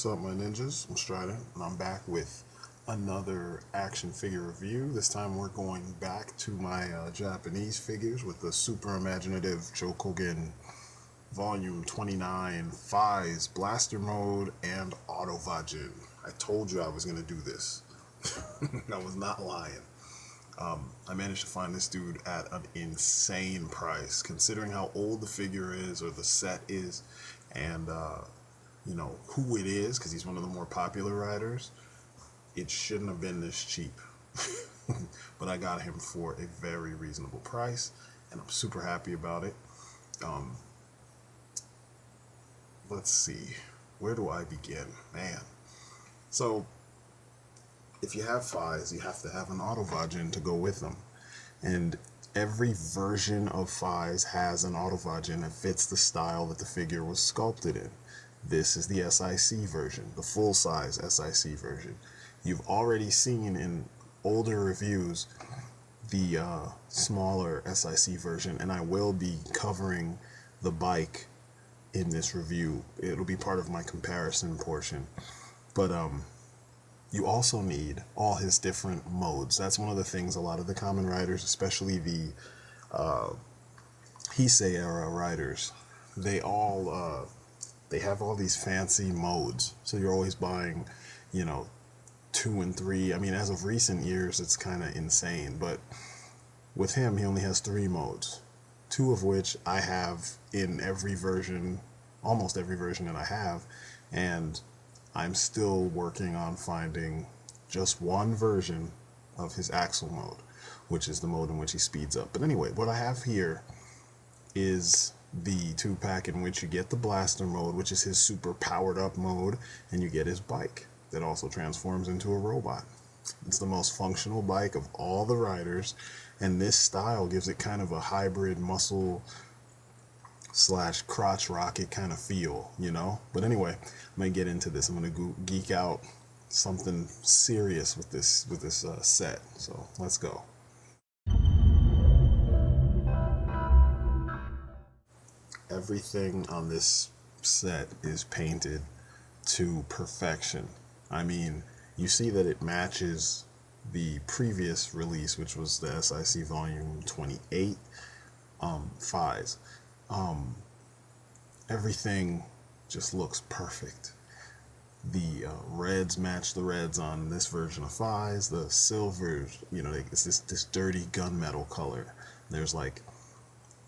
What's up, my ninjas? I'm Strider, and I'm back with another action figure review. This time we're going back to my Japanese figures with the super imaginative Chokogen Volume 29 Faiz Blaster Mode and Auto Vajin. I told you I was going to do this. I was not lying. I managed to find this dude at an insane price, considering how old the figure is, or the set is, and you know, who it is, because he's one of the more popular riders. It shouldn't have been this cheap. But I got him for a very reasonable price, and I'm super happy about it. Let's see, where do I begin? Man. So, if you have Faiz, you have to have an Auto Vajin to go with them. And every version of Faiz has an Auto Vajin that fits the style that the figure was sculpted in. This is the S.I.C version, the full-size S.I.C version. You've already seen in older reviews the smaller S.I.C version, and I will be covering the bike in this review. It'll be part of my comparison portion. But you also need all his different modes. That's one of the things a lot of the common riders, especially the Heisei era riders, they have all these fancy modes. So you're always buying, you know, 2 and 3. I mean, as of recent years, it's kind of insane. But with him, he only has 3 modes, 2 of which I have in every version, almost every version that I have. And I'm still working on finding just one version of his axle mode, which is the mode in which he speeds up. But anyway, what I have here is the 2-pack in which you get the blaster mode, which is his super powered up mode, and you get his bike that also transforms into a robot. It's the most functional bike of all the riders, and this style gives it kind of a hybrid muscle slash crotch rocket kind of feel, you know. But anyway, I'm gonna get into this. I'm gonna geek out something serious with this set. So let's go. Everything on this set is painted to perfection. I mean, you see that it matches the previous release, which was the S.I.C Volume 28 Faiz. Everything just looks perfect. The reds match the reds on this version of Faiz. The silvers, you know, it's this dirty gunmetal color. There's like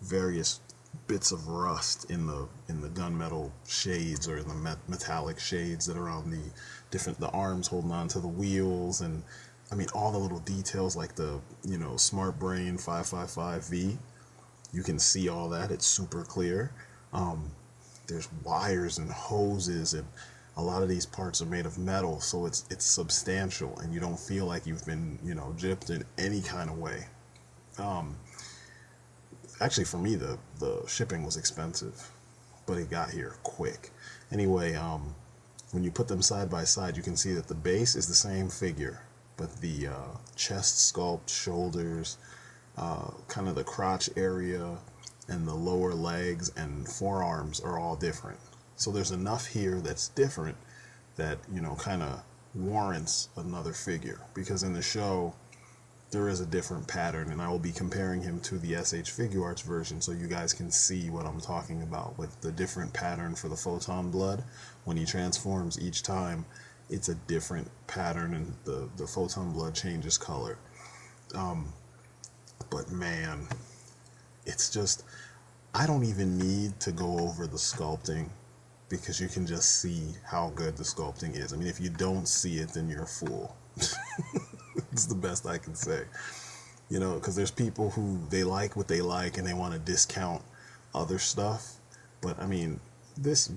various bits of rust in the gunmetal shades, or in the metallic shades that are on the arms holding on to the wheels, and I mean all the little details like the, you know, Smart Brain 555V. You can see all that. It's super clear. There's wires and hoses, and a lot of these parts are made of metal, so it's substantial, and you don't feel like you've been, you know, gypped in any kind of way. Actually, for me, the shipping was expensive, but it got here quick. Anyway, when you put them side by side, you can see that the base is the same figure, but the chest sculpt, shoulders, kind of the crotch area, and the lower legs and forearms are all different. So there's enough here that's different that, you know, kind of warrants another figure, because in the show there is a different pattern, and I will be comparing him to the SH Figure Arts version so you guys can see what I'm talking about with the different pattern for the photon blood. When he transforms each time, it's a different pattern, and the photon blood changes color. But man, it's just, I don't even need to go over the sculpting, because you can just see how good the sculpting is. I mean, if you don't see it, then you're a fool. It's the best I can say, you know, because there's people who, they like what they like and they want to discount other stuff. But I mean,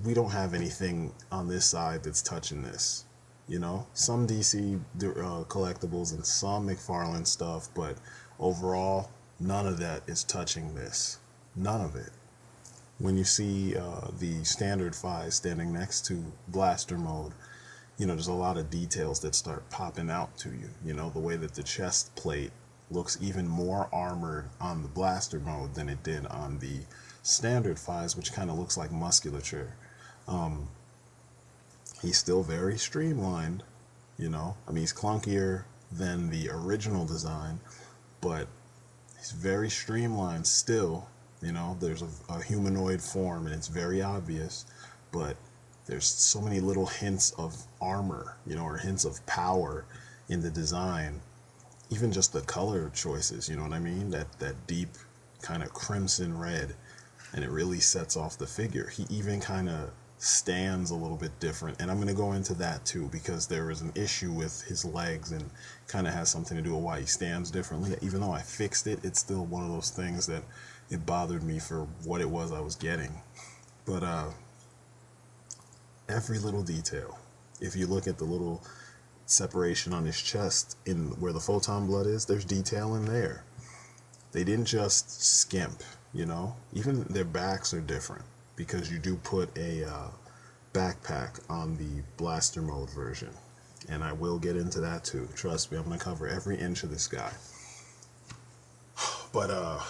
we don't have anything on this side that's touching this, you know. Some DC collectibles and some McFarlane stuff, but overall, none of that is touching this. None of it. When you see the standard Faiz standing next to blaster mode, you know, there's a lot of details that start popping out to you. You know, the way that the chest plate looks even more armored on the blaster mode than it did on the standard Faiz, which kind of looks like musculature. He's still very streamlined, you know. I mean, he's clunkier than the original design, but he's very streamlined still. You know, there's a humanoid form and it's very obvious, but there's so many little hints of armor, you know, or hints of power in the design. Even just the color choices, you know what I mean? That deep kind of crimson red, and it really sets off the figure. He even kind of stands a little bit different, and I'm going to go into that too, because there is an issue with his legs and kind of has something to do with why he stands differently. Even though I fixed it, it's still one of those things that it bothered me for what it was I was getting. But every little detail, if you look at the little separation on his chest in where the photon blood is, there's detail in there. They didn't just skimp, you know. Even their backs are different, because you do put a backpack on the blaster mode version, and I will get into that too. Trust me, I'm gonna cover every inch of this guy. But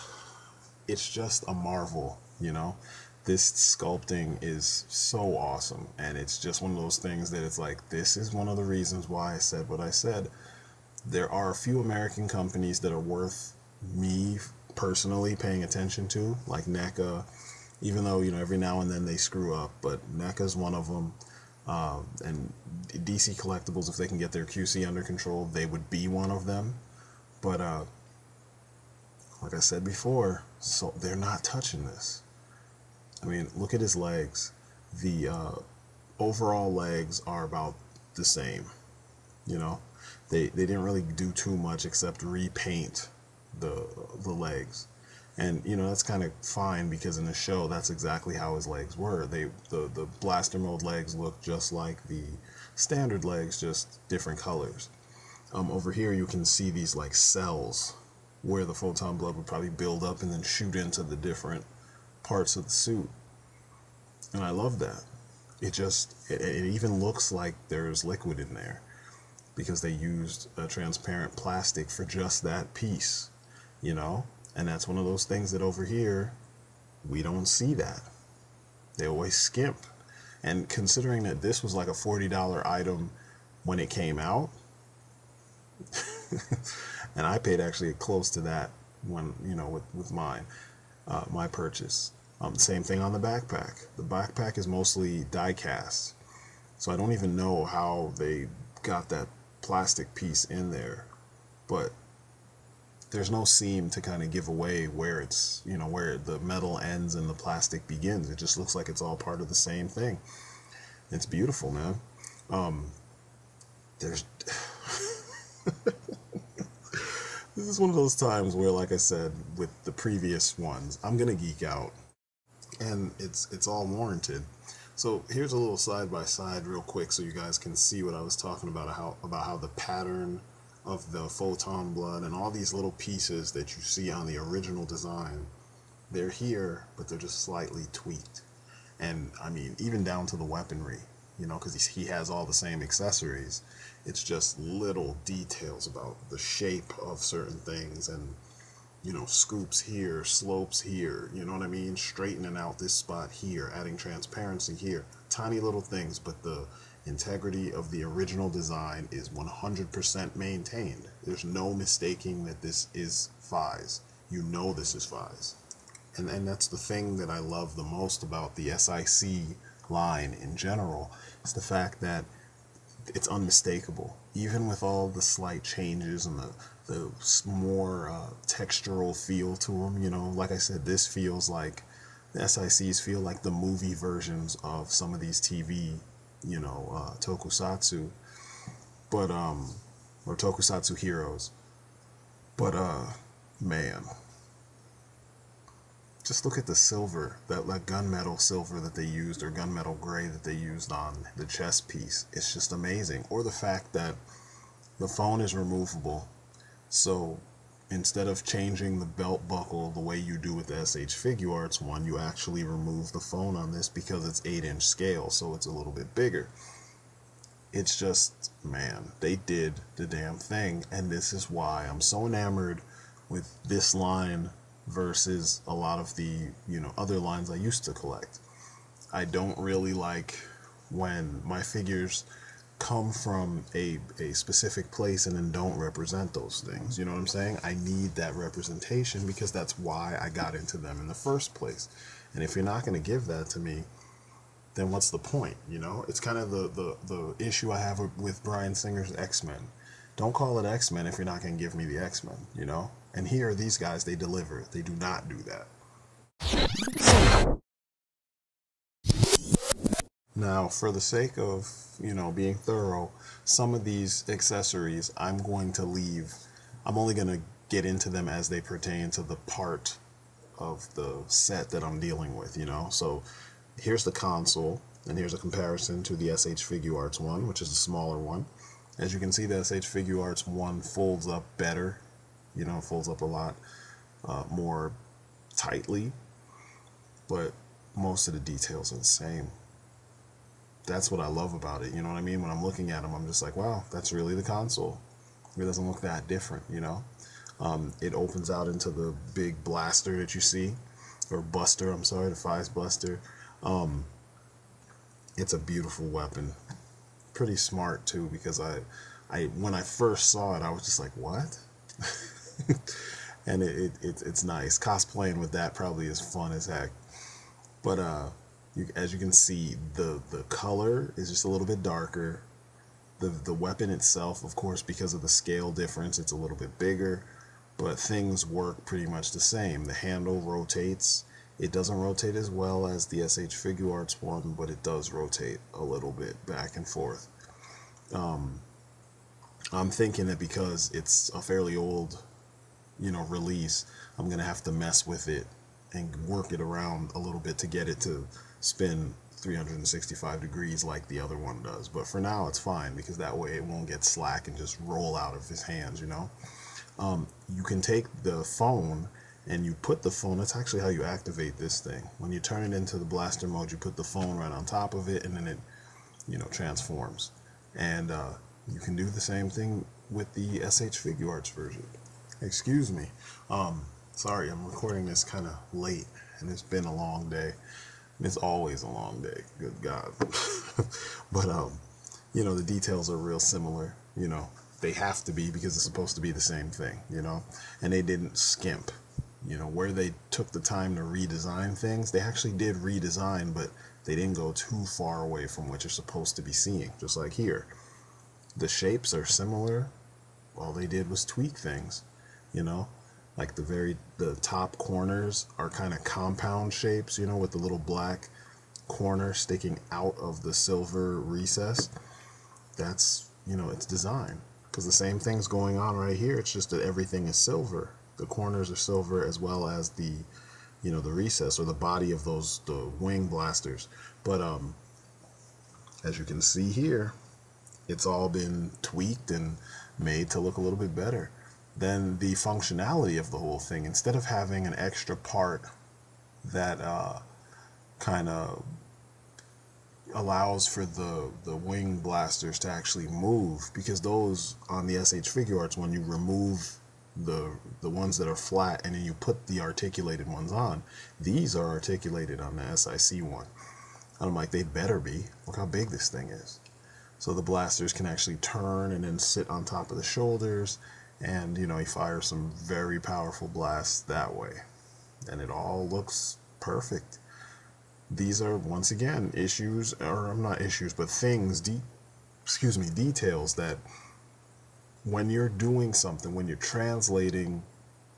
it's just a marvel, you know. This sculpting is so awesome, and it's just one of those things that it's like, this is one of the reasons why I said what I said. There are a few American companies that are worth me personally paying attention to, like NECA, even though, you know, every now and then they screw up, but NECA's one of them. And DC Collectibles, if they can get their QC under control, they would be one of them. But like I said before, so they're not touching this. I mean, look at his legs. The overall legs are about the same, you know. They didn't really do too much except repaint the legs. And, you know, that's kind of fine, because in the show, that's exactly how his legs were. The blaster mode legs look just like the standard legs, just different colors. Over here, you can see these, like, cells where the photon blood would probably build up and then shoot into the different parts of the suit. And I love that. It even looks like there's liquid in there, because they used a transparent plastic for just that piece, you know. And that's one of those things that over here we don't see. That they always skimp. And considering that this was like a $40 item when it came out, and I paid actually close to that when, you know, with mine, my purchase. Same thing on the backpack. The backpack is mostly die cast, so I don't even know how they got that plastic piece in there, but there's no seam to kind of give away where it's, you know, where the metal ends and the plastic begins. It just looks like it's all part of the same thing. It's beautiful, man. There's this is one of those times where, like I said, with the previous ones, I'm gonna geek out, and it's all warranted. So here's a little side by side real quick, so you guys can see what I was talking about, how the pattern of the photon blood and all these little pieces that you see on the original design, they're here, but they're just slightly tweaked. And I mean, even down to the weaponry, you know, because he has all the same accessories. It's just little details about the shape of certain things, and, you know, scoops here, slopes here, you know what I mean? Straightening out this spot here, adding transparency here. Tiny little things, but the integrity of the original design is 100% maintained. There's no mistaking that this is Faiz. You know this is Faiz. And that's the thing that I love the most about the S.I.C line in general, is the fact that it's unmistakable. Even with all the slight changes and the more textural feel to them, you know, like I said, this feels like, the S.I.Cs feel like the movie versions of some of these TV, you know, tokusatsu, but or tokusatsu heroes. But man, just look at the silver, that gunmetal silver that they used, or gunmetal gray that they used on the chest piece. It's just amazing. Or the fact that the phone is removable, so instead of changing the belt buckle the way you do with the SH Figuarts one, you actually remove the phone on this because it's 8-inch scale, so it's a little bit bigger. It's just, man, they did the damn thing, and this is why I'm so enamored with this line versus a lot of the, you know, other lines I used to collect. I don't really like when my figures come from a specific place and then don't represent those things. You know what I'm saying? I need that representation because that's why I got into them in the first place. And if you're not going to give that to me, then what's the point? You know, it's kind of the issue I have with Bryan Singer's X-Men. Don't call it X-Men if you're not going to give me the X-Men, you know? And here, these guys, they deliver. They do not do that. Now, for the sake of, you know, being thorough, some of these accessories I'm going to leave. I'm only going to get into them as they pertain to the part of the set that I'm dealing with, you know? So here's the console, and here's a comparison to the SH Figuarts one, which is the smaller one. As you can see, the SH Figuarts one folds up better, you know, folds up a lot more tightly, but most of the details are the same. That's what I love about it, you know what I mean? When I'm looking at them, I'm just like, wow, that's really the console. It doesn't look that different, you know? It opens out into the big blaster that you see, or buster, I'm sorry, the Faiz buster. It's a beautiful weapon. Pretty smart, too, because when I first saw it, I was just like, what? And it's nice. Cosplaying with that probably is fun as heck. But as you can see, the color is just a little bit darker. The weapon itself, of course, because of the scale difference, it's a little bit bigger, but things work pretty much the same. The handle rotates. It doesn't rotate as well as the SH Figuarts one, but it does rotate a little bit back and forth. I'm thinking that because it's a fairly old, you know, release, I'm gonna have to mess with it and work it around a little bit to get it to spin 365 degrees like the other one does. But for now, it's fine because that way it won't get slack and just roll out of his hands, you know? You can take the phone and you put the phone, that's actually how you activate this thing. When you turn it into the blaster mode, you put the phone right on top of it and then it, you know, transforms. And you can do the same thing with the SH Figuarts version. Excuse me. Sorry, I'm recording this kind of late and it's been a long day. It's always a long day, good God. But, you know, the details are real similar, you know. They have to be because it's supposed to be the same thing, you know. And they didn't skimp, you know, where they took the time to redesign things. They actually did redesign, but they didn't go too far away from what you're supposed to be seeing, just like here. The shapes are similar. All they did was tweak things, you know. Like the top corners are kind of compound shapes, you know, with the little black corner sticking out of the silver recess. That's, you know, it's design. Because the same thing's going on right here. It's just that everything is silver. The corners are silver as well as the, you know, the recess or the body of those, the wing blasters. But as you can see here, it's all been tweaked and made to look a little bit better. Then the functionality of the whole thing, instead of having an extra part that kind of allows for the wing blasters to actually move, because those on the SH Figuarts, when you remove the ones that are flat and then you put the articulated ones on, these are articulated on the S.I.C one. And I'm like, they better be. Look how big this thing is. So the blasters can actually turn and then sit on top of the shoulders. And, you know, he fires some very powerful blasts that way. And it all looks perfect. These are, once again, issues, or not issues, but things, details that when you're doing something, when you're translating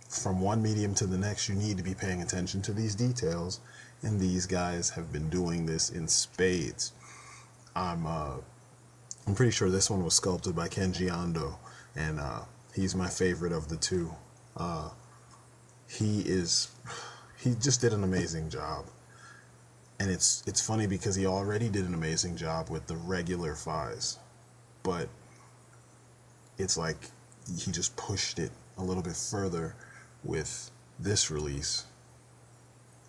from one medium to the next, you need to be paying attention to these details. And these guys have been doing this in spades. I'm pretty sure this one was sculpted by Kenji Ando. And, he's my favorite of the two. He just did an amazing job. And it's funny because he already did an amazing job with the regular Faiz. But it's like he just pushed it a little bit further with this release.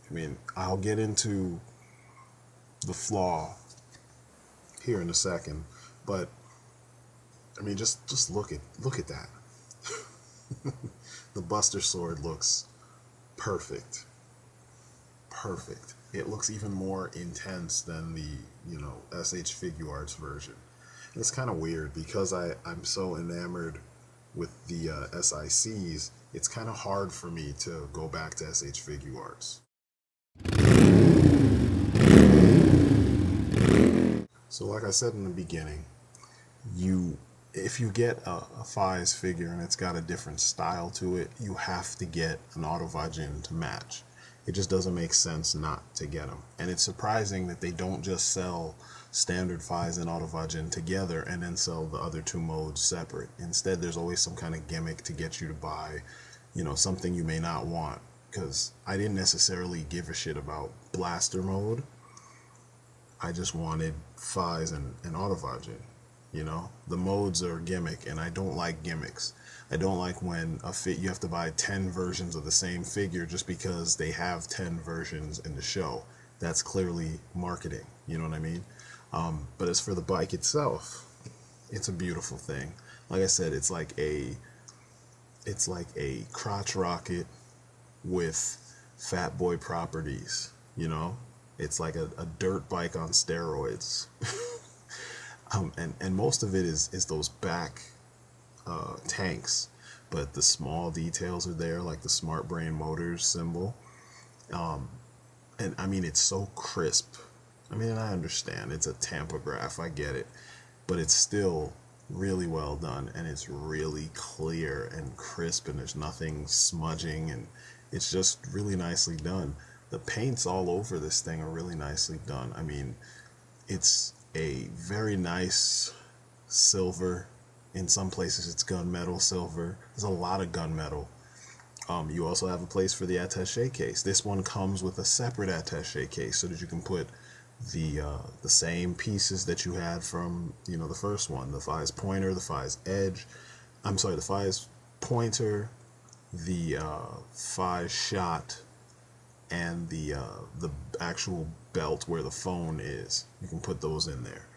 I mean, I'll get into the flaw here in a second, but I mean, just look at that. The Buster Sword looks perfect. perfect. It looks even more intense than the, you know, SH Figuarts version. And it's kind of weird because I'm so enamored with the S.I.Cs, it's kind of hard for me to go back to SH Figuarts. So like I said in the beginning, if you get a Faiz figure and it's got a different style to it, you have to get an Auto Vajin to match. It just doesn't make sense not to get them. And it's surprising that they don't just sell standard Faiz and Auto Vajin together and then sell the other two modes separate. Instead, there's always some kind of gimmick to get you to buy, you know, something you may not want. Because I didn't necessarily give a shit about blaster mode. I just wanted Faiz and Auto Vajin. You know, the modes are a gimmick, and I don't like gimmicks. I don't like when you have to buy 10 versions of the same figure just because they have 10 versions in the show. That's clearly marketing, you know what I mean? But as for the bike itself, it's a beautiful thing. Like I said, it's like a crotch rocket with fat boy properties, you know? It's like a dirt bike on steroids. And most of it is those back tanks, but the small details are there, like the Smart Brain Motors symbol. And I mean, it's so crisp. I mean, I understand it's a tampograph, I get it, but it's still really well done, and it's really clear and crisp, and there's nothing smudging, and it's just really nicely done. The paints all over this thing are really nicely done. I mean, it's a very nice silver. In some places it's gunmetal silver. There's a lot of gunmetal. You also have a place for the attaché case. This one comes with a separate attaché case so that you can put the same pieces that you had from, you know, the first one, the Faiz pointer, the Faiz edge. I'm sorry, the Faiz pointer, the Faiz shot, and the actual belt where the phone is. You can put those in there.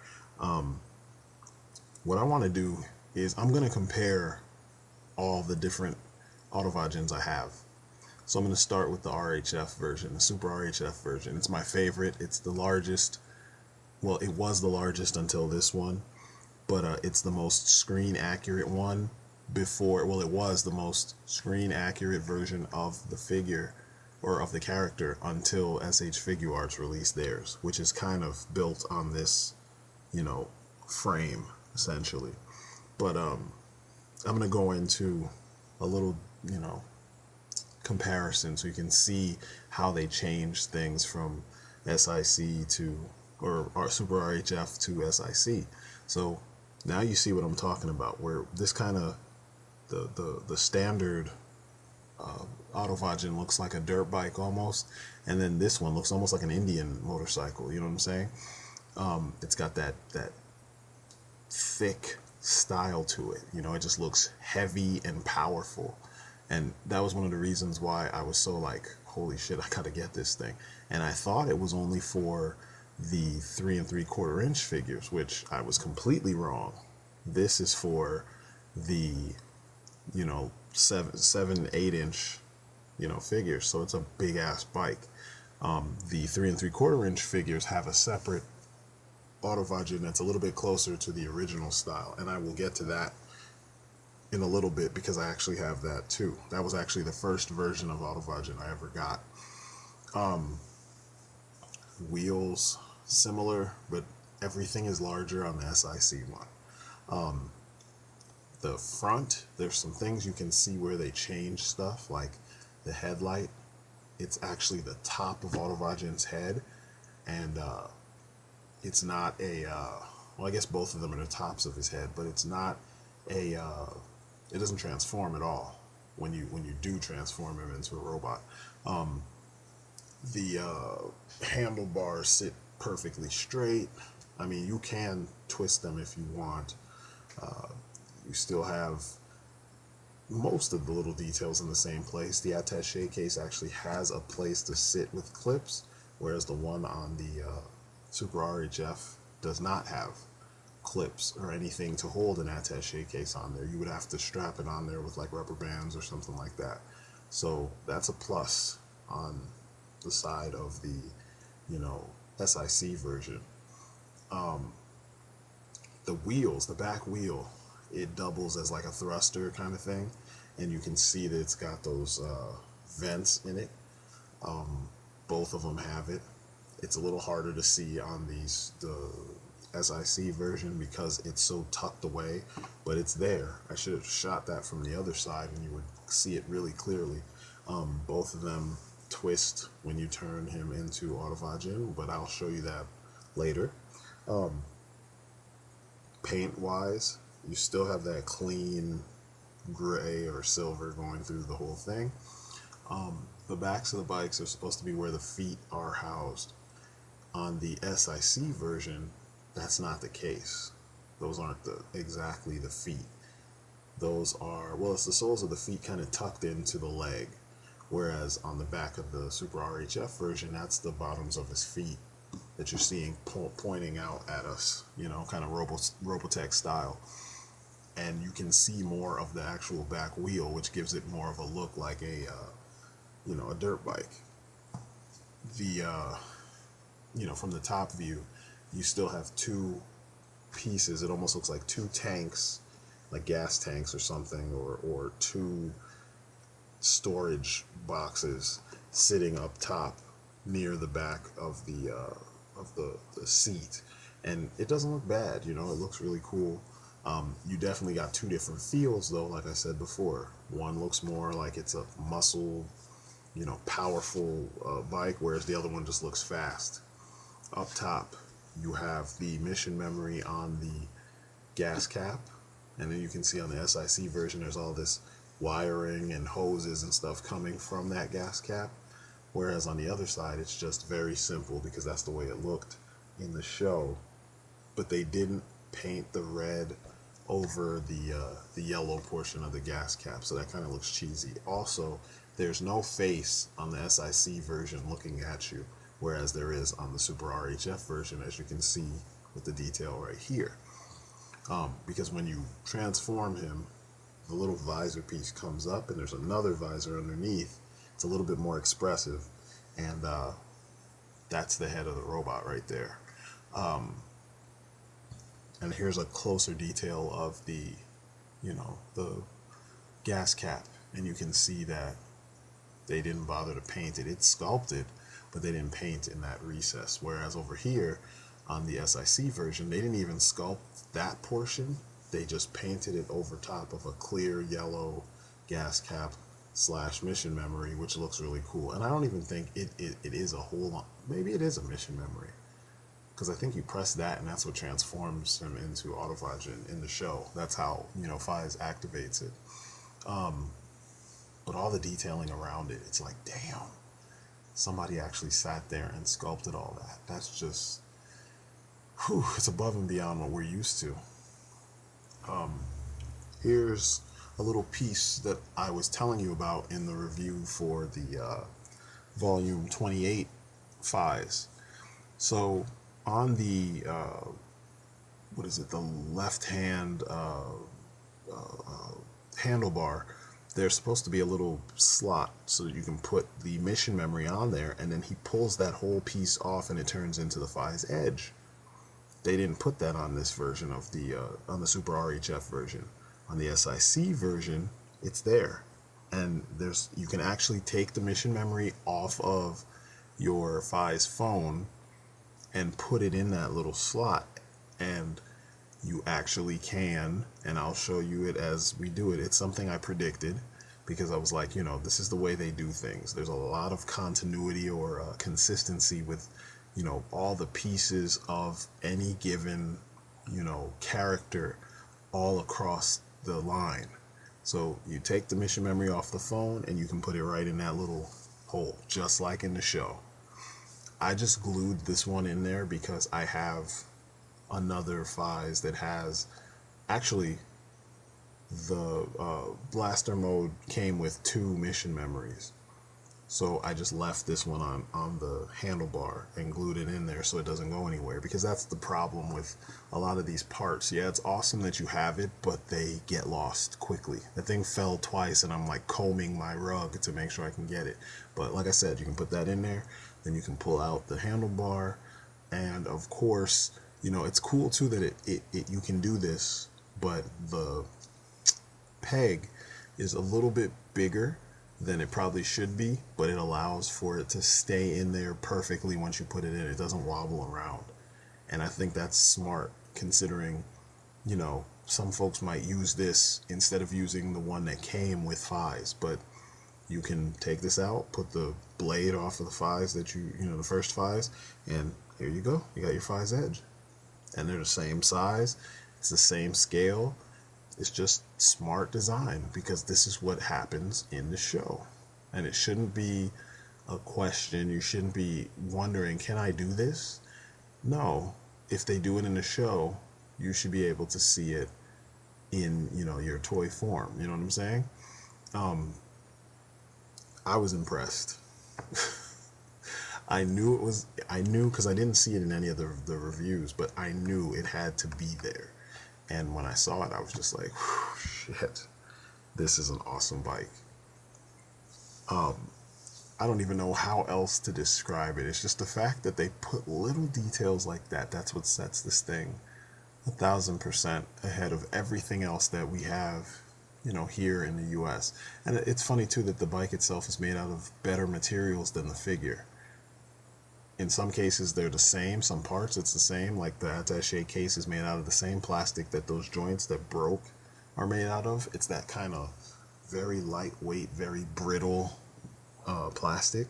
What I want to do is I'm going to compare all the different Auto Vajins I have. So I'm going to start with the RHF version, the Super RHF version. It's my favorite. It's the largest. Well, it was the largest until this one, but it's the most screen accurate one before. Well, it was the most screen accurate version of the figure or of the character until SH Figuarts released theirs, which is kind of built on this, you know, frame essentially. But I'm gonna go into a little, you know, comparison so you can see how they changed things from S.I.C to or Super RHF to S.I.C. So now you see what I'm talking about, where this kind of the standard Auto Vajin looks like a dirt bike almost, and then this one looks almost like an Indian motorcycle. You know what I'm saying? It's got that thick style to it. You know, it just looks heavy and powerful, and that was one of the reasons why I was so like, holy shit, I gotta get this thing. And I thought it was only for the 3 3/4 inch figures, which I was completely wrong. This is for the, you know, 7 8 inch, you know, figures. So it's a big ass bike. The 3 3/4 inch figures have a separate Auto Vajin that's a little bit closer to the original style, and I will get to that in a little bit because I actually have that too. That was actually the first version of Auto Vajin I ever got. Wheels similar, but everything is larger on the S.I.C one. The front, there's some things you can see where they change stuff, like the headlight. It's actually the top of Auto Vajin's head, and it's not a well, I guess both of them are the tops of his head, but it's not a it doesn't transform at all when you do transform him into a robot. The handlebars sit perfectly straight. I mean, you can twist them if you want. You still have most of the little details in the same place. The attaché case actually has a place to sit with clips, whereas the one on the Super RHF does not have clips or anything to hold an attaché case on there. You would have to strap it on there with like rubber bands or something like that. So that's a plus on the side of the, you know, S.I.C version. The wheels, the back wheel, it doubles as like a thruster kind of thing, and you can see that it's got those vents in it. Both of them have it. It's a little harder to see on the S.I.C version because it's so tucked away, but it's there. I should have shot that from the other side and you would see it really clearly. Both of them twist when you turn him into Vajin, but I'll show you that later. Paint wise, you still have that clean gray or silver going through the whole thing. The backs of the bikes are supposed to be where the feet are housed. On the S.I.C version, that's not the case. Those aren't exactly the feet. Those are, well, it's the soles of the feet kind of tucked into the leg, whereas on the back of the Super RHF version, that's the bottoms of his feet that you're seeing pointing out at us, you know, kind of Robotech style. And you can see more of the actual back wheel, which gives it more of a look like a, you know, a dirt bike. The, you know, from the top view, you still have two pieces. It almost looks like two tanks, like gas tanks or something, or two storage boxes sitting up top near the back of the seat. And it doesn't look bad, you know, it looks really cool. You definitely got two different feels though, like I said before. One looks more like it's a muscle, you know, powerful bike, whereas the other one just looks fast. Up top, you have the mission memory on the gas cap, and then you can see on the S.I.C version there's all this wiring and hoses and stuff coming from that gas cap, whereas on the other side it's just very simple because that's the way it looked in the show. But they didn't paint the red over the yellow portion of the gas cap, so that kind of looks cheesy. Also, there's no face on the S.I.C version looking at you, whereas there is on the Super RHF version, as you can see with the detail right here. Because when you transform him, the little visor piece comes up and there's another visor underneath. It's a little bit more expressive, and that's the head of the robot right there. And here's a closer detail of the, you know, the gas cap, and you can see that they didn't bother to paint it. It's sculpted, but they didn't paint in that recess. Whereas over here on the S.I.C version, they didn't even sculpt that portion. They just painted it over top of a clear yellow gas cap / mission memory, which looks really cool. And I don't even think it is a whole lot. Maybe it is a mission memory, because I think you press that and that's what transforms him into Vajin in the show. That's how, you know, Faiz activates it. But all the detailing around it, it's like, damn, somebody actually sat there and sculpted all that. That's just, whew, it's above and beyond what we're used to. Here's a little piece that I was telling you about in the review for the volume 28 Faiz. So on the what is it, the left hand handlebar, there's supposed to be a little slot so that you can put the mission memory on there, and then he pulls that whole piece off and it turns into the Faiz edge. They didn't put that on this version of the on the Super RHF version. On the S.I.C version, it's there, and you can actually take the mission memory off of your Faiz phone and put it in that little slot, and you actually can, and I'll show you it as we do it. It's something I predicted because I was like, you know, this is the way they do things. There's a lot of continuity or consistency with, you know, all the pieces of any given, you know, character all across the line. So you take the mission memory off the phone and you can put it right in that little hole, just like in the show. I just glued this one in there because I have another Faiz that has, actually, the blaster mode came with 2 mission memories. So I just left this one on the handlebar and glued it in there so it doesn't go anywhere, because that's the problem with a lot of these parts. Yeah, it's awesome that you have it, but they get lost quickly. The thing fell twice and I'm like combing my rug to make sure I can get it. But like I said, you can put that in there, then you can pull out the handlebar, and of course, you know, it's cool too that you can do this, but the peg is a little bit bigger than it probably should be, but it allows for it to stay in there perfectly once you put it in. It doesn't wobble around. And I think that's smart, considering, you know, some folks might use this instead of using the one that came with Faiz. But you can take this out, put the blade off of the Faiz that you know, the first Faiz, and here you go. You got your Faiz edge. And they're the same size. It's the same scale. It's just smart design, because this is what happens in the show. And it shouldn't be a question. You shouldn't be wondering, can I do this? No. If they do it in the show, you should be able to see it in, you know, your toy form. You know what I'm saying? I was impressed. I knew because I didn't see it in any of the reviews, but I knew it had to be there. And when I saw it, I was just like, shit, this is an awesome bike. I don't even know how else to describe it. It's just the fact that they put little details like that. That's what sets this thing 1,000% ahead of everything else that we have, you know, here in the US. And it's funny too that the bike itself is made out of better materials than the figure. In some cases, they're the same. Some parts, it's the same. Like the attaché case is made out of the same plastic that those joints that broke are made out of. It's that kind of very lightweight, very brittle plastic.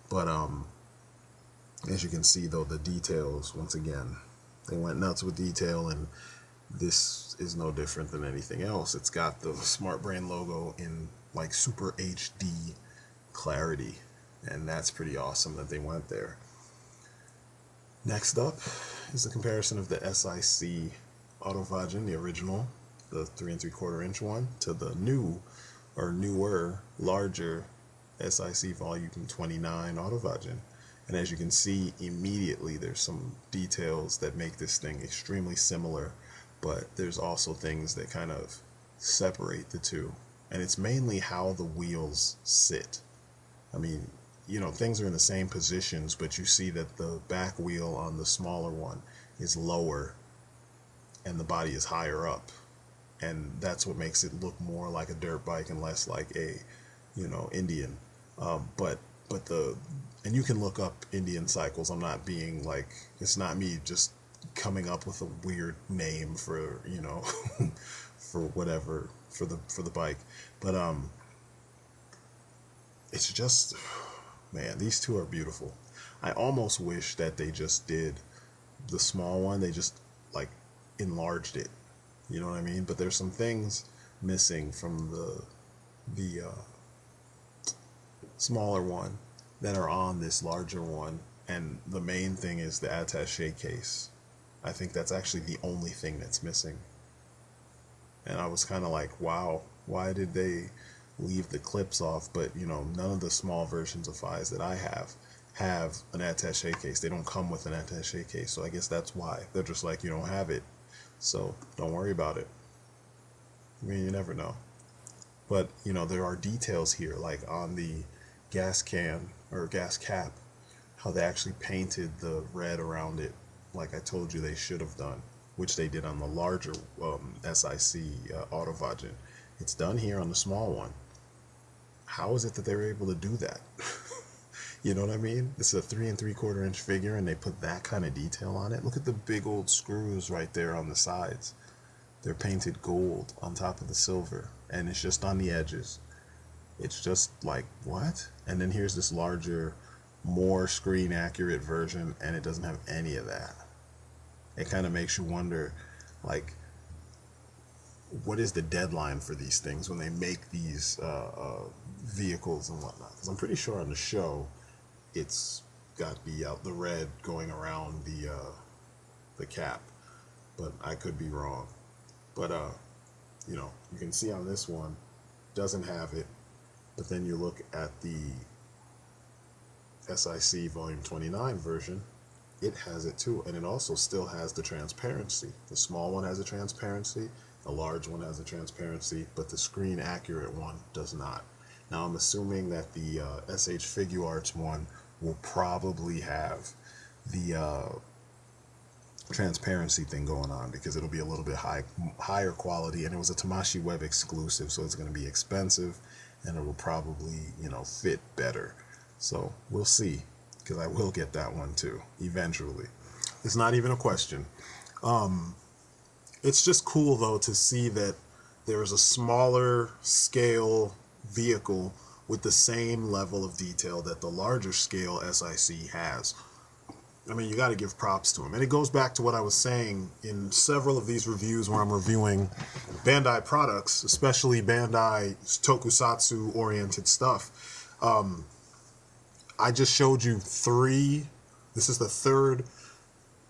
But as you can see, though, the details, once again, they went nuts with detail, and this is no different than anything else. It's got the Smart Brain logo in like super HD clarity. And that's pretty awesome that they went there. Next up is the comparison of the S.I.C. Auto Vajin, the original, the 3 3/4 inch one, to the new, or newer, larger S.I.C. Volume 29 Auto Vajin. And as you can see, immediately there's some details that make this thing extremely similar, but there's also things that kind of separate the two. And it's mainly how the wheels sit. I mean, you know, things are in the same positions, but you see that the back wheel on the smaller one is lower and the body is higher up. And that's what makes it look more like a dirt bike and less like a, you know, Indian. And you can look up Indian cycles. I'm not being like, it's not me just coming up with a weird name for, you know, for whatever, for the bike. But it's just, man, these two are beautiful. I almost wish that they just did the small one. They just like enlarged it. You know what I mean? But there's some things missing from the smaller one that are on this larger one. And the main thing is the attaché case. I think that's actually the only thing that's missing. And I was kind of like, wow, why did they leave the clips off? But you know, none of the small versions of Faiz that I have an attaché case. They don't come with an attaché case, so I guess that's why they're just like, you don't have it, so don't worry about it. I mean, you never know. But you know, there are details here, like on the gas can or gas cap, how they actually painted the red around it, like I told you they should have done, which they did on the larger S.I.C. Auto Vajin. It's done here on the small one. How is it that they were able to do that? You know what I mean? This is a 3 3/4 inch figure, and they put that kind of detail on it. Look at the big old screws right there on the sides. They're painted gold on top of the silver, and it's just on the edges. It's just like, what? And then here's this larger, more screen accurate version, and it doesn't have any of that. It kind of makes you wonder, like, what is the deadline for these things when they make these vehicles and whatnot? Because I'm pretty sure on the show, it's got the red going around the cap, but I could be wrong. But you can see on this one, doesn't have it. But then you look at the S.I.C. Volume 29 version, it has it too, and it also still has the transparency. The small one has a transparency, the large one has a transparency, but the screen accurate one does not. Now I'm assuming that the SH Figuarts one will probably have the transparency thing going on, because it'll be a little bit higher quality, and it was a Tamashii Web exclusive, so it's going to be expensive, and it will probably, you know, fit better. So we'll see, because I will get that one too eventually. It's not even a question. It's just cool though to see that there's a smaller scale vehicle with the same level of detail that the larger scale S.I.C. has. I mean, you got to give props to him. And it goes back to what I was saying in several of these reviews where I'm reviewing Bandai products, especially Bandai tokusatsu oriented stuff. I just showed you three. This is the third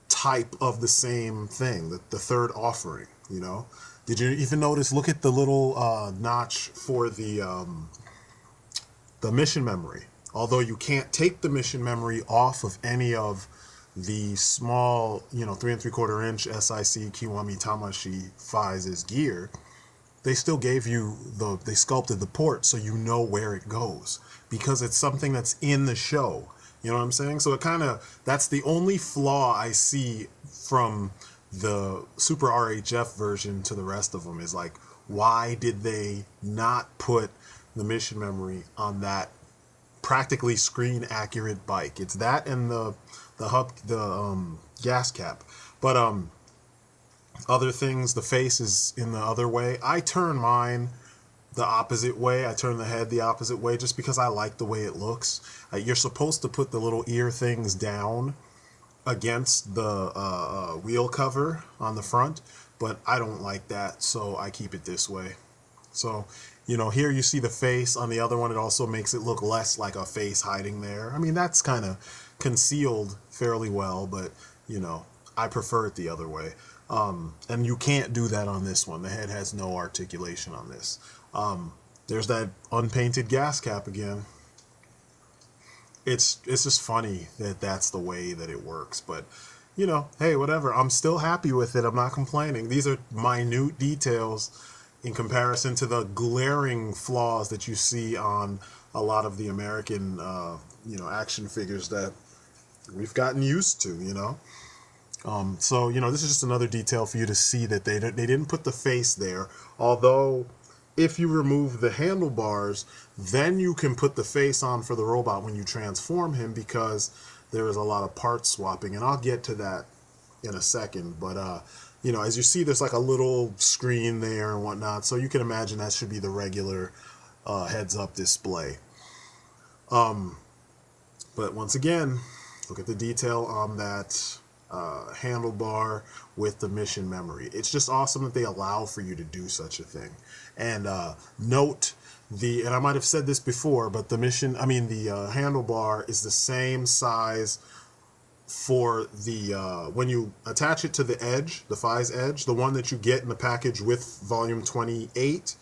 type of the same thing, the third offering, you know. Did you even notice, look at the little notch for the mission memory. Although you can't take the mission memory off of any of the small, you know, 3 3/4 inch S.I.C. Kiwami Tamashii Faiz's gear, they still gave you they sculpted the port so you know where it goes, because it's something that's in the show. You know what I'm saying? So it kind of, that's the only flaw I see from the Super RHF version to the rest of them, is like, why did they not put the mission memory on that practically screen accurate bike? It's that and the gas cap. But other things, the face is in the other way. I turn mine the opposite way. I turn the head the opposite way just because I like the way it looks. You're supposed to put the little ear things down against the wheel cover on the front, but I don't like that, so I keep it this way. So, you know, here you see the face. On the other one, it also makes it look less like a face hiding there. I mean, that's kind of concealed fairly well, but, you know, I prefer it the other way. And you can't do that on this one. The head has no articulation on this. There's that unpainted gas cap again. It's just funny that that's the way that it works, but, you know, hey, whatever. I'm still happy with it. I'm not complaining. These are minute details in comparison to the glaring flaws that you see on a lot of the American, you know, action figures that we've gotten used to, you know. So, you know, this is just another detail for you to see that they didn't put the face there. Although, if you remove the handlebars, then you can put the face on for the robot when you transform him, because there is a lot of part swapping. And I'll get to that in a second. But, you know, as you see, there's like a little screen there and whatnot. So you can imagine that should be the regular heads-up display. But once again, look at the detail on that handlebar with the mission memory. It's just awesome that they allow for you to do such a thing. And note and I might have said this before, but the handlebar is the same size for the when you attach it to the edge, the Faiz edge, the one that you get in the package with volume 28,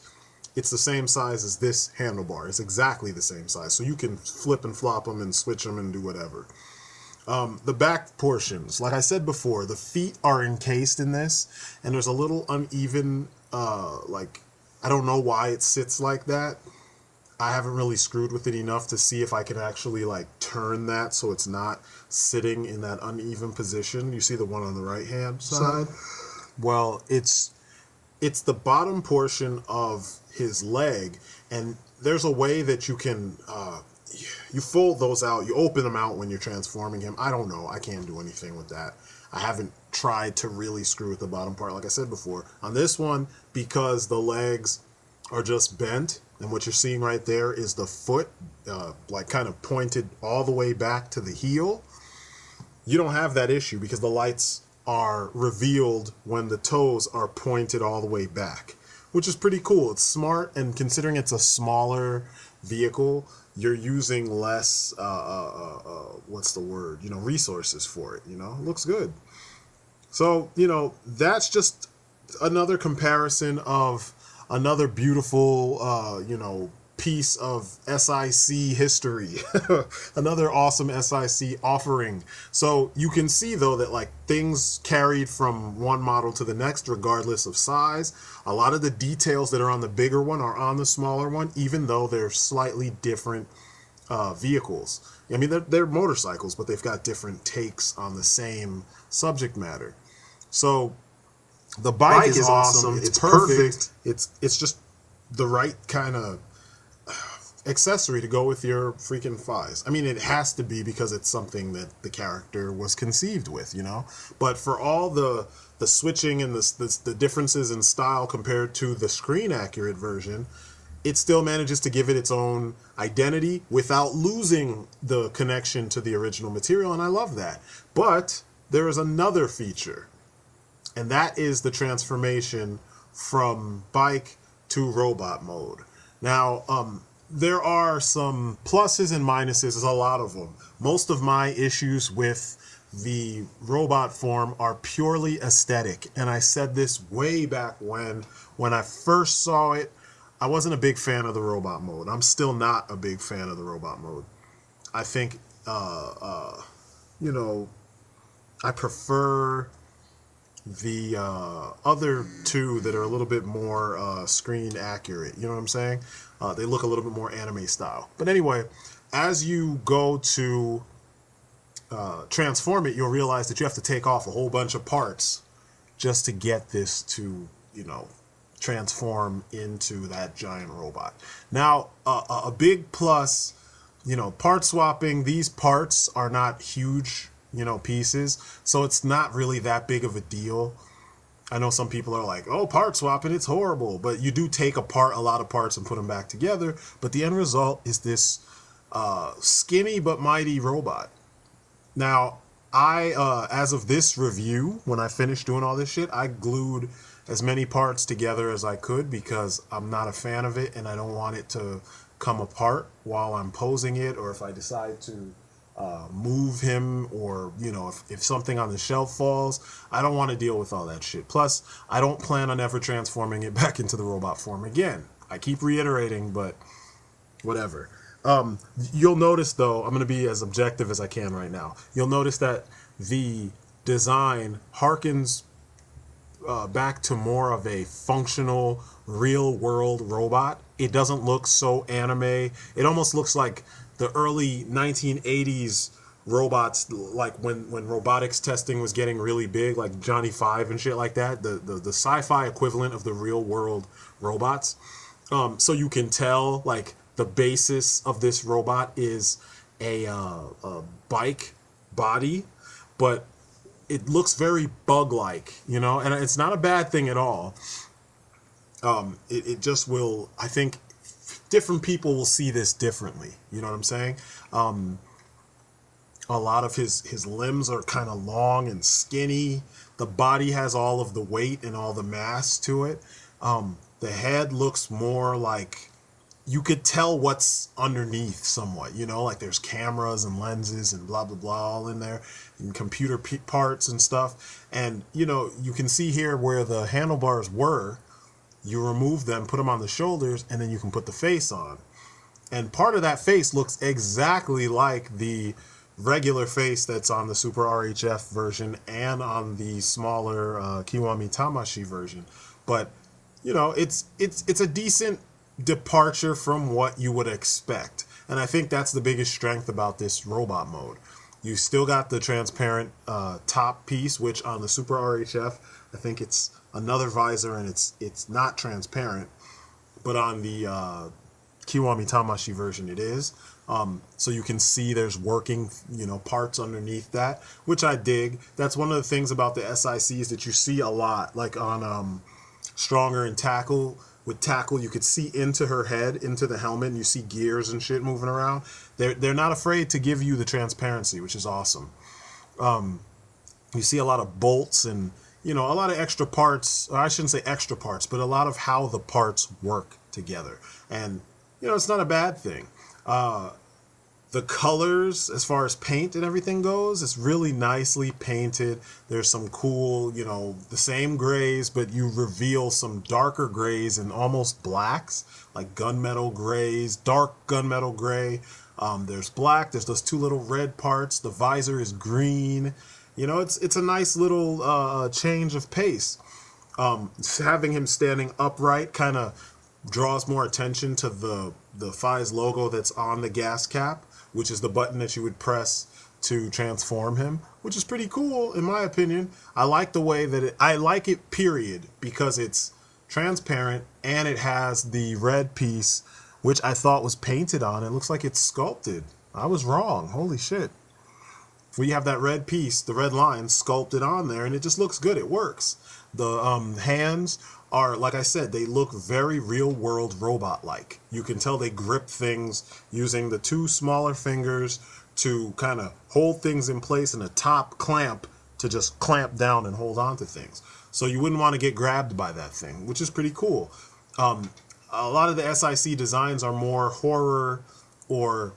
it's the same size as this handlebar. It's exactly the same size, so you can flip and flop them and switch them and do whatever. The back portions, like I said before, the feet are encased in this, and there's a little uneven, like, I don't know why it sits like that. I haven't really screwed with it enough to see if I can actually, like, turn that so it's not sitting in that uneven position. You see the one on the right hand side? Well, it's the bottom portion of his leg, and there's a way that you can you fold those out, you open them out when you're transforming him. I don't know, I can't do anything with that. I haven't tried to really screw with the bottom part, like I said before. On this one, because the legs are just bent, and what you're seeing right there is the foot like kind of pointed all the way back to the heel, you don't have that issue because the lights are revealed when the toes are pointed all the way back, which is pretty cool. It's smart, and considering it's a smaller vehicle, you're using less, what's the word, you know, resources for it, you know, it looks good. So, you know, that's just another comparison of another beautiful, you know, piece of S.I.C history. Another awesome S.I.C offering. So you can see though that like things carried from one model to the next regardless of size. A lot of the details that are on the bigger one are on the smaller one, even though they're slightly different vehicles. I mean, they're motorcycles, but they've got different takes on the same subject matter. So the bike is awesome. It's perfect. It's just the right kind of accessory to go with your freaking Faiz. I mean, it has to be because it's something that the character was conceived with, you know? But for all the switching and the differences in style compared to the screen accurate version, it still manages to give it its own identity without losing the connection to the original material, and I love that. But there is another feature, and that is the transformation from bike to robot mode. Now, there are some pluses and minuses. There's a lot of them. Most of my issues with the robot form are purely aesthetic, and I said this way back when I first saw it. I wasn't a big fan of the robot mode. I'm still not a big fan of the robot mode. I think, you know, I prefer the other two that are a little bit more screen accurate. You know what I'm saying? They look a little bit more anime style. But anyway, as you go to transform it, you'll realize that you have to take off a whole bunch of parts just to get this to, you know, transform into that giant robot. Now, a big plus, you know, part swapping. These parts are not huge, you know, pieces, so it's not really that big of a deal. I know some people are like, oh, part swapping, it's horrible, but you do take apart a lot of parts and put them back together, but the end result is this skinny but mighty robot. Now, as of this review, when I finished doing all this shit, I glued as many parts together as I could because I'm not a fan of it and I don't want it to come apart while I'm posing it, or if I decide to move him, or, you know, if something on the shelf falls, I don't want to deal with all that shit. Plus, I don't plan on ever transforming it back into the robot form again. I keep reiterating, but whatever. You'll notice, though, I'm going to be as objective as I can right now. You'll notice that the design harkens back to more of a functional, real-world robot. It doesn't look so anime. It almost looks like the early 1980s robots, like when robotics testing was getting really big, like Johnny Five and shit like that. The sci-fi equivalent of the real-world robots. So you can tell, like, the basis of this robot is a bike body, but it looks very bug-like, you know, and it's not a bad thing at all. It just will, I think, different people will see this differently. You know what I'm saying? A lot of his limbs are kind of long and skinny. The body has all of the weight and all the mass to it. The head looks more like you could tell what's underneath somewhat, you know, like there's cameras and lenses and blah, blah, blah all in there, and computer parts and stuff. And, you know, you can see here where the handlebars were, you remove them, put them on the shoulders, and then you can put the face on. And part of that face looks exactly like the regular face that's on the Super RHF version and on the smaller Kiwami Tamashi version. But, you know, it's a decent departure from what you would expect, and I think that's the biggest strength about this robot mode. You still got the transparent top piece, which on the Super RHF, I think it's another visor and it's not transparent, but on the Kiwami Tamashi version it is. So you can see there's working, you know, parts underneath that, which I dig. That's one of the things about the S.I.Cs that you see a lot, like on Stronger and Tackle. With Tackle, you could see into her head, into the helmet, and you see gears and shit moving around. They're not afraid to give you the transparency, which is awesome. You see a lot of bolts and, you know, a lot of extra parts, or I shouldn't say extra parts, but a lot of how the parts work together. And, you know, it's not a bad thing. The colors, as far as paint and everything goes, it's really nicely painted. There's some cool, you know, the same grays, but you reveal some darker grays and almost blacks, like gunmetal grays, dark gunmetal gray. There's black. There's those two little red parts. The visor is green. You know, it's a nice little change of pace. Having him standing upright kind of draws more attention to the Faiz logo that's on the gas cap, which is the button that you would press to transform him, which is pretty cool in my opinion. I like the way that I like it, period, because it's transparent and it has the red piece, which I thought was painted on. It looks like it's sculpted. I was wrong. Holy shit. We have that red piece, the red line sculpted on there, and it just looks good. It works. The hands are, like I said, they look very real world robot like. You can tell they grip things using the two smaller fingers to kind of hold things in place, and a top clamp to just clamp down and hold on to things. So you wouldn't want to get grabbed by that thing, which is pretty cool. A lot of the S.I.C designs are more horror or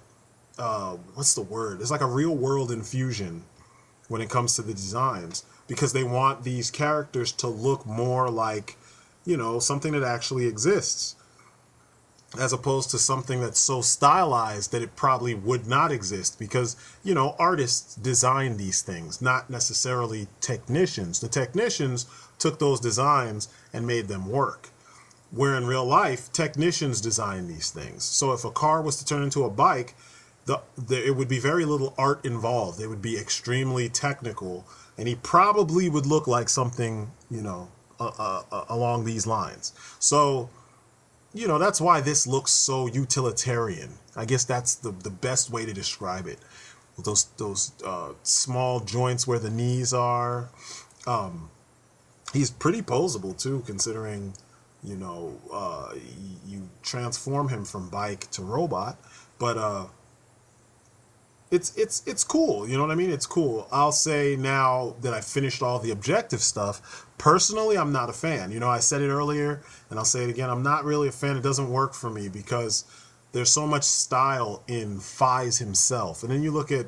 what's the word? It's like a real world infusion when it comes to the designs, because they want these characters to look more like, you know, something that actually exists, as opposed to something that's so stylized that it probably would not exist, because, you know, artists design these things, not necessarily technicians. The technicians took those designs and made them work. Where in real life, technicians design these things. So if a car was to turn into a bike, it would be very little art involved. It would be extremely technical, and he probably would look like something, you know, along these lines. So, you know, that's why this looks so utilitarian. I guess that's the best way to describe it. Those small joints where the knees are. He's pretty posable too, considering, you know, you transform him from bike to robot. But it's cool, you know what I mean? It's cool. I'll say now that I've finished all the objective stuff, personally, I'm not a fan. You know, I said it earlier, and I'll say it again. I'm not really a fan. It doesn't work for me because there's so much style in Faiz himself. And then you look at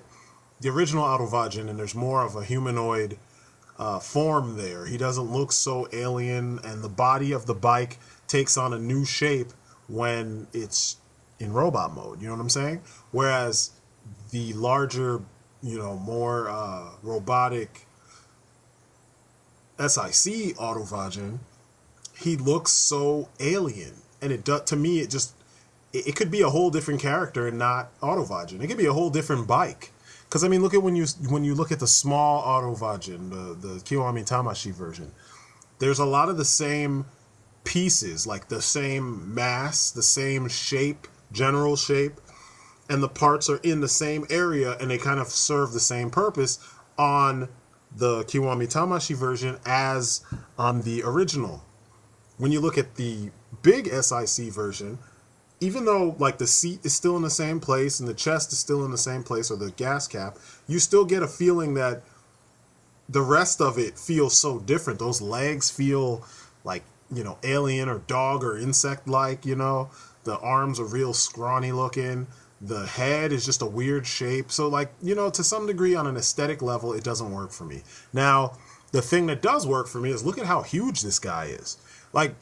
the original Vajin, and there's more of a humanoid form there. He doesn't look so alien, and the body of the bike takes on a new shape when it's in robot mode. You know what I'm saying? Whereas the larger, you know, more robotic S.I.C. Vajin, he looks so alien, and it does, to me, it could be a whole different character and not Vajin. It could be a whole different bike. Because I mean, look at when you look at the small Vajin, the Kiwami Tamashi version. There's a lot of the same pieces, like the same mass, the same shape, general shape, and the parts are in the same area, and they kind of serve the same purpose on the Kiwami Tamashi version as on the original. When you look at the big S.I.C. version, even though like the seat is still in the same place and the chest is still in the same place, or the gas cap, you still get a feeling that the rest of it feels so different. Those legs feel like, you know, alien or dog or insect-like, you know. The arms are real scrawny looking. The head is just a weird shape. So, like, you know, to some degree on an aesthetic level, it doesn't work for me. Now, the thing that does work for me is look at how huge this guy is. Like,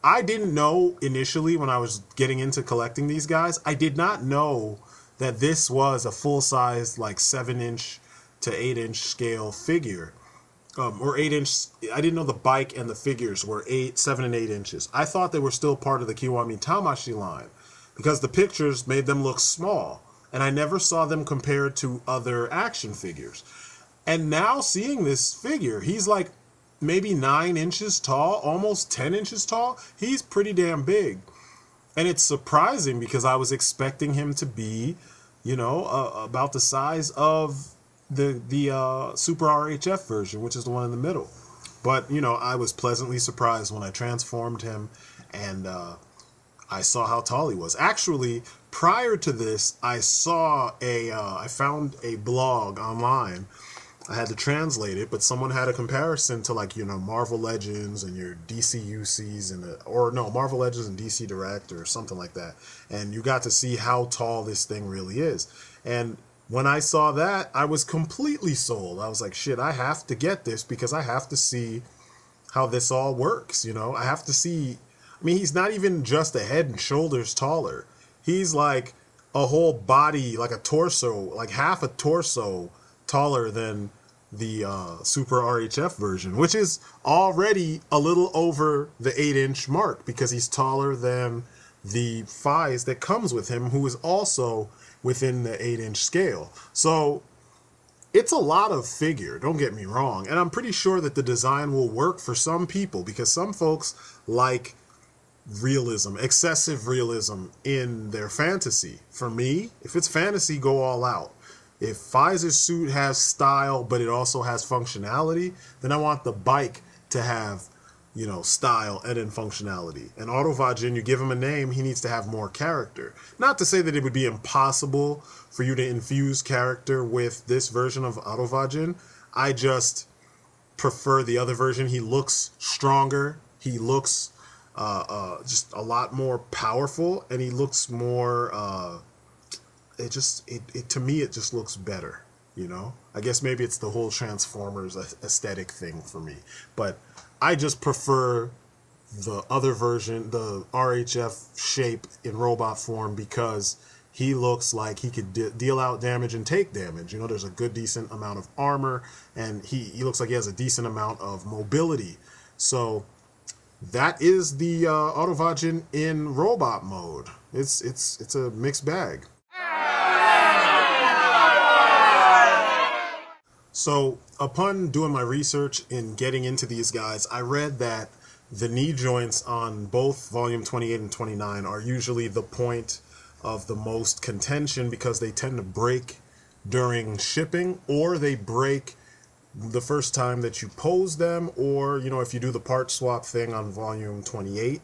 I didn't know initially when I was getting into collecting these guys, I did not know that this was a full-size, like 7-inch to 8-inch scale figure. Or 8-inch. I didn't know the bike and the figures were 7 and 8 inches. I thought they were still part of the Kiwami Tamashi line, because the pictures made them look small, and I never saw them compared to other action figures. And now seeing this figure, he's like maybe 9 inches tall, almost 10 inches tall. He's pretty damn big. And it's surprising because I was expecting him to be, you know, about the size of the Super RHF version, which is the one in the middle. But, you know, I was pleasantly surprised when I transformed him and I saw how tall he was. Actually, prior to this, I found a blog online. I had to translate it, but someone had a comparison to, like, you know, Marvel Legends and your DC UCs Marvel Legends and DC Direct or something like that. And you got to see how tall this thing really is. And when I saw that, I was completely sold. I was like, shit, I have to get this because I have to see how this all works, you know? I have to see, I mean, he's not even just a head and shoulders taller. He's like a whole body, like a torso, like half a torso taller than the Super RHF version, which is already a little over the 8-inch mark because he's taller than the Faiz that comes with him, who is also within the 8-inch scale. So it's a lot of figure, don't get me wrong. And I'm pretty sure that the design will work for some people because some folks like realism, excessive realism in their fantasy. For me, if it's fantasy, go all out. If Faiz's suit has style, but it also has functionality, then I want the bike to have, you know, style and then functionality. And Auto Vajin, you give him a name, he needs to have more character. Not to say that it would be impossible for you to infuse character with this version of Auto Vajin. I just prefer the other version. He looks stronger. He looks just a lot more powerful, and he looks more, to me, it just looks better, you know? I guess maybe it's the whole Transformers aesthetic thing for me. But I just prefer the other version, the RHF shape in robot form, because he looks like he could deal out damage and take damage. You know, there's a good, decent amount of armor, and he looks like he has a decent amount of mobility. So that is the Auto Vajin in robot mode. It's a mixed bag. So upon doing my research in getting into these guys, I read that the knee joints on both volume 28 and 29 are usually the point of the most contention because they tend to break during shipping, or they break the first time that you pose them, or, you know, if you do the part swap thing on volume 28,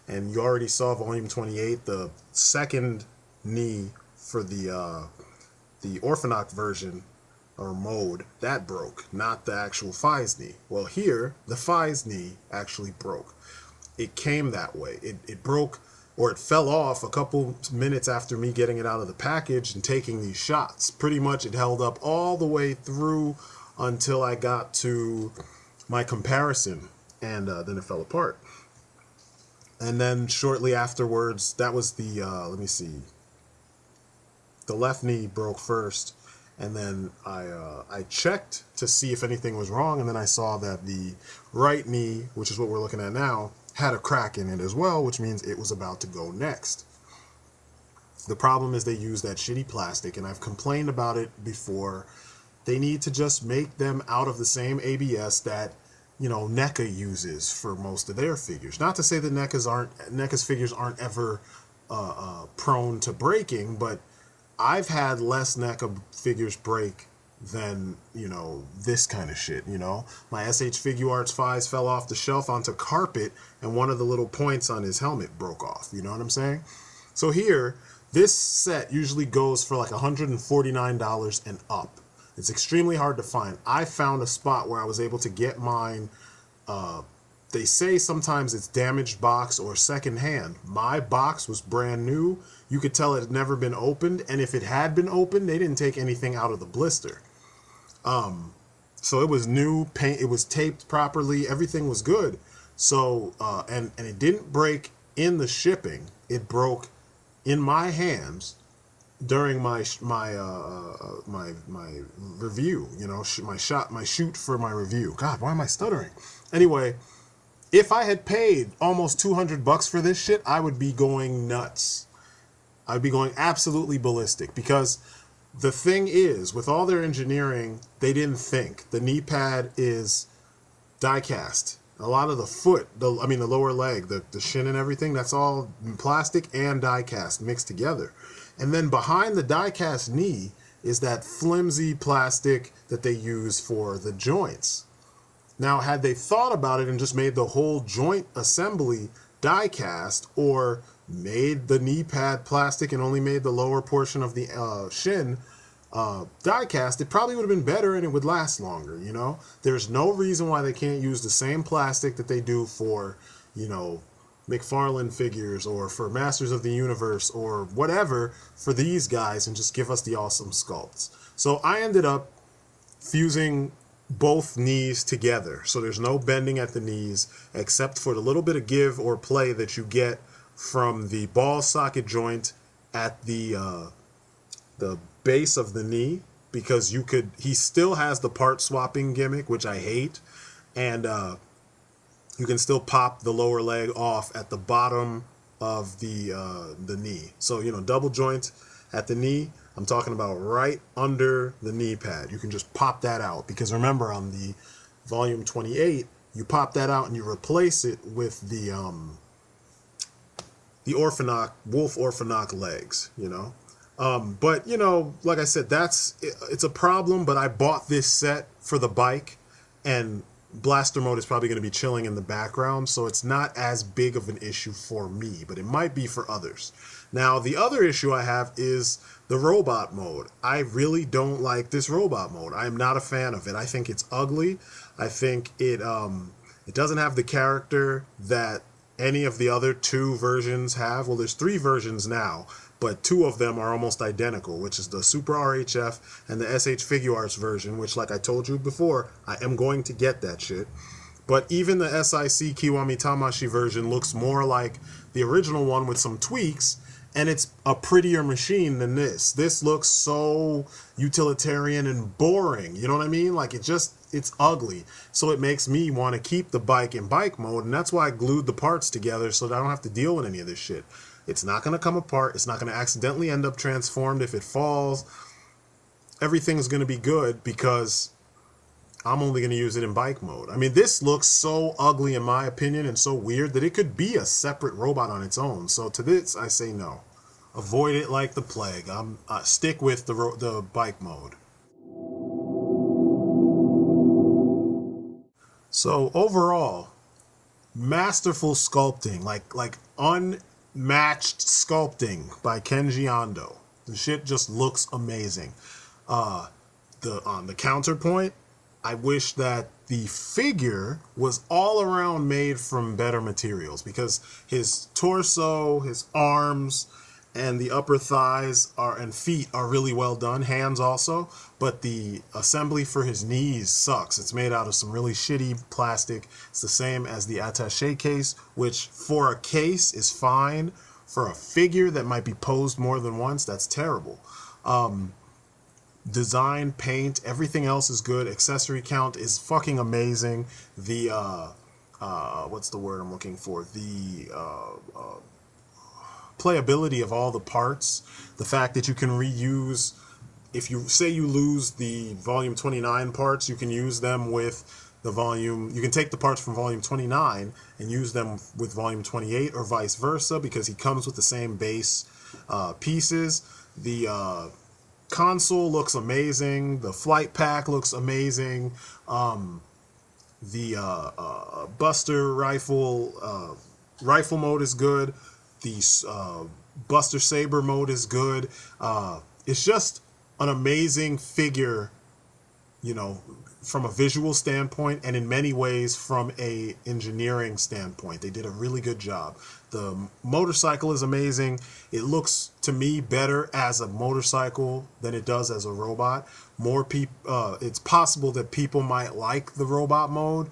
and you already saw volume 28, the second knee for the Orphanok version or mode, that broke, not the actual Faiz knee. Well, here, the Faiz knee actually broke. It came that way. It broke, or it fell off a couple minutes after me getting it out of the package and taking these shots. Pretty much it held up all the way through until I got to my comparison, and then it fell apart. And then shortly afterwards, that was the, let me see, the left knee broke first, and then I checked to see if anything was wrong, and then I saw that the right knee, which is what we're looking at now, had a crack in it as well, which means it was about to go next. The problem is they use that shitty plastic, and I've complained about it before. They need to just make them out of the same ABS that, you know, NECA uses for most of their figures. Not to say that NECA's figures aren't ever prone to breaking, but I've had less NECA figures break than, you know, this kind of shit, you know? My SH Figuarts Faiz fell off the shelf onto carpet, and one of the little points on his helmet broke off, you know what I'm saying? So here, this set usually goes for like $149 and up. It's extremely hard to find. I found a spot where I was able to get mine. They say sometimes it's damaged box or secondhand. My box was brand new. You could tell it had never been opened, and if it had been opened, they didn't take anything out of the blister. So it was new paint. It was taped properly. Everything was good. So and it didn't break in the shipping. It broke in my hands during my review, you know, my shoot for my review. God, why am I stuttering? Anyway, if I had paid almost $200 for this shit, I would be going nuts. I'd be going absolutely ballistic, because the thing is, with all their engineering, they didn't think. The knee pad is die cast. A lot of the foot, the lower leg, the shin and everything, that's all plastic and die cast mixed together. And then behind the die-cast knee is that flimsy plastic that they use for the joints. Now, had they thought about it and just made the whole joint assembly die-cast, or made the knee pad plastic and only made the lower portion of the shin die-cast, it probably would have been better and it would last longer, you know? There's no reason why they can't use the same plastic that they do for, you know, McFarlane figures or for Masters of the Universe or whatever for these guys and just give us the awesome sculpts. So I ended up fusing both knees together. So there's no bending at the knees except for the little bit of give or play that you get from the ball socket joint at the base of the knee, because he still has the part swapping gimmick, which I hate, and you can still pop the lower leg off at the bottom of the knee. So, you know, double joint at the knee, I'm talking about right under the knee pad. You can just pop that out, because remember, on the volume 28, you pop that out and you replace it with the Wolf Orphanok legs, you know. But, you know, like I said, it's a problem, but I bought this set for the bike, and blaster mode is probably going to be chilling in the background, so it's not as big of an issue for me, but it might be for others. Now, the other issue I have is the robot mode. I really don't like this robot mode. I'm not a fan of it. I think it's ugly. I think it doesn't have the character that any of the other two versions have. Well, there's 3 versions now, but 2 of them are almost identical, which is the Super RHF and the SH Figuarts version, which, like I told you before, I am going to get that shit. But even the S.I.C. Kiwami Tamashi version looks more like the original one with some tweaks, and it's a prettier machine than this. This looks so utilitarian and boring, you know what I mean? Like, it's ugly. So it makes me want to keep the bike in bike mode, and that's why I glued the parts together so that I don't have to deal with any of this shit. It's not going to come apart. It's not going to accidentally end up transformed if it falls. Everything's going to be good because I'm only going to use it in bike mode. I mean, this looks so ugly in my opinion and so weird that it could be a separate robot on its own. So to this, I say no. Avoid it like the plague. Stick with the bike mode. So overall, masterful sculpting, like unmatched sculpting by Kenji Ando. The shit just looks amazing. On the counterpoint, I wish that the figure was all around made from better materials, because his torso, his arms, and the upper thighs and feet are really well done, hands also, but the assembly for his knees sucks. It's made out of some really shitty plastic. It's the same as the attaché case, which for a case is fine. For a figure that might be posed more than once, that's terrible. Design, paint, everything else is good. Accessory count is fucking amazing. The what's the word I'm looking for? The playability of all the parts. The fact that you can reuse, if you say you lose the volume 29 parts, you can use them with the volume, you can take the parts from volume 29 and use them with volume 28 or vice versa, because he comes with the same base pieces. The console looks amazing. The flight pack looks amazing. The Buster rifle mode is good. The Buster Saber mode is good. It's just an amazing figure, you know, from a visual standpoint, and in many ways from a engineering standpoint. They did a really good job. The motorcycle is amazing. It looks to me better as a motorcycle than it does as a robot. More people, it's possible that people might like the robot mode,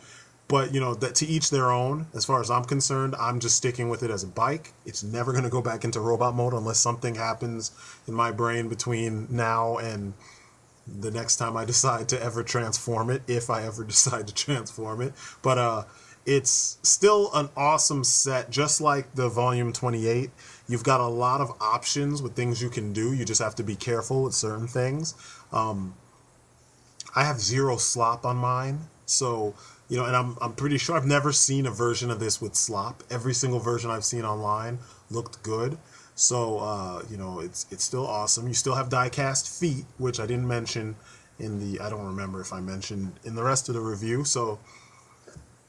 but you know, that to each their own. As far as I'm concerned, I'm just sticking with it as a bike. It's never going to go back into robot mode unless something happens in my brain between now and the next time I decide to ever transform it, if I ever decide to transform it. But it's still an awesome set, just like the volume 28. You've got a lot of options with things you can do. You just have to be careful with certain things. I have 0 slop on mine, so you know, and I'm pretty sure I've never seen a version of this with slop. Every single version I've seen online looked good. So, you know, it's still awesome. You still have die-cast feet, which I didn't mention in the, I don't remember if I mentioned in the rest of the review. So,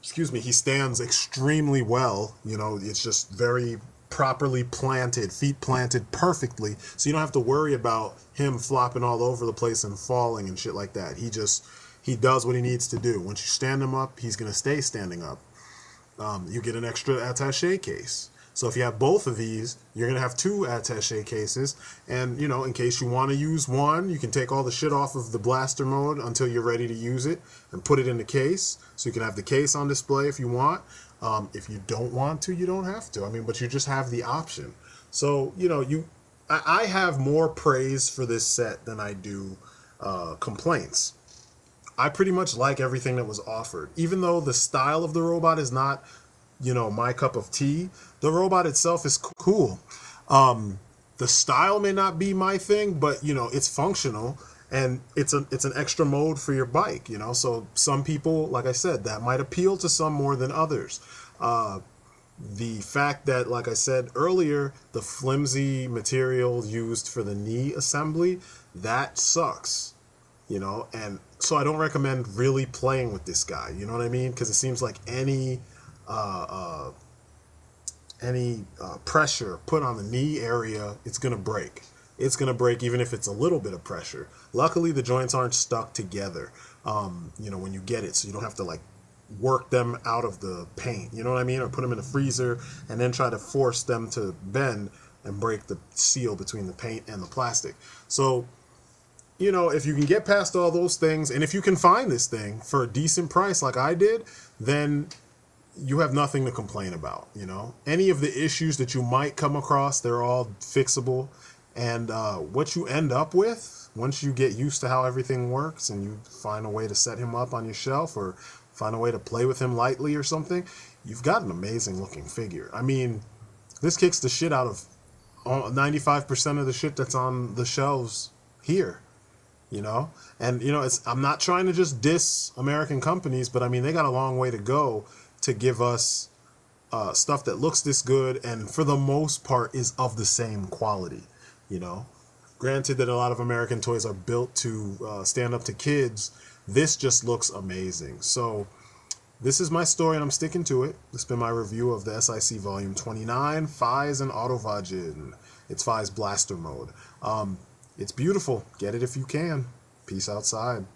excuse me, he stands extremely well. You know, it's just very properly planted, feet planted perfectly. So you don't have to worry about him flopping all over the place and falling and shit like that. He does what he needs to do. Once you stand him up, he's going to stay standing up. You get an extra attaché case. So if you have both of these, you're going to have 2 attaché cases. And, you know, in case you want to use one, you can take all the shit off of the blaster mode until you're ready to use it and put it in the case. So you can have the case on display if you want. If you don't want to, you don't have to. I mean, but you just have the option. So, you know, I have more praise for this set than I do complaints. I pretty much like everything that was offered. Even though the style of the robot is not, you know, my cup of tea, the robot itself is cool. The style may not be my thing, but, you know, it's functional, and it's an extra mode for your bike, you know. So some people, like I said, that might appeal to some more than others. The fact that, like I said earlier, the flimsy material used for the knee assembly, that sucks. You know, and so I don't recommend really playing with this guy. You know what I mean? Because it seems like any pressure put on the knee area, it's gonna break. It's gonna break even if it's a little bit of pressure. Luckily, the joints aren't stuck together. You know, when you get it, so you don't have to like work them out of the paint. You know what I mean? Or put them in the freezer and then try to force them to bend and break the seal between the paint and the plastic. So, you know, if you can get past all those things, and if you can find this thing for a decent price like I did, then you have nothing to complain about, you know. Any of the issues that you might come across, they're all fixable. And what you end up with, once you get used to how everything works and you find a way to set him up on your shelf or find a way to play with him lightly or something, you've got an amazing looking figure. I mean, this kicks the shit out of 95% of the shit that's on the shelves here. You know, and you know, I'm not trying to just diss American companies, but I mean, they got a long way to go to give us stuff that looks this good and for the most part is of the same quality. You know, granted that a lot of American toys are built to stand up to kids, this just looks amazing. So this is my story and I'm sticking to it. This has been my review of the S.I.C. Volume 29, Faiz and Auto Vajin. It's Faiz Blaster Mode. It's beautiful. Get it if you can. Peace outside.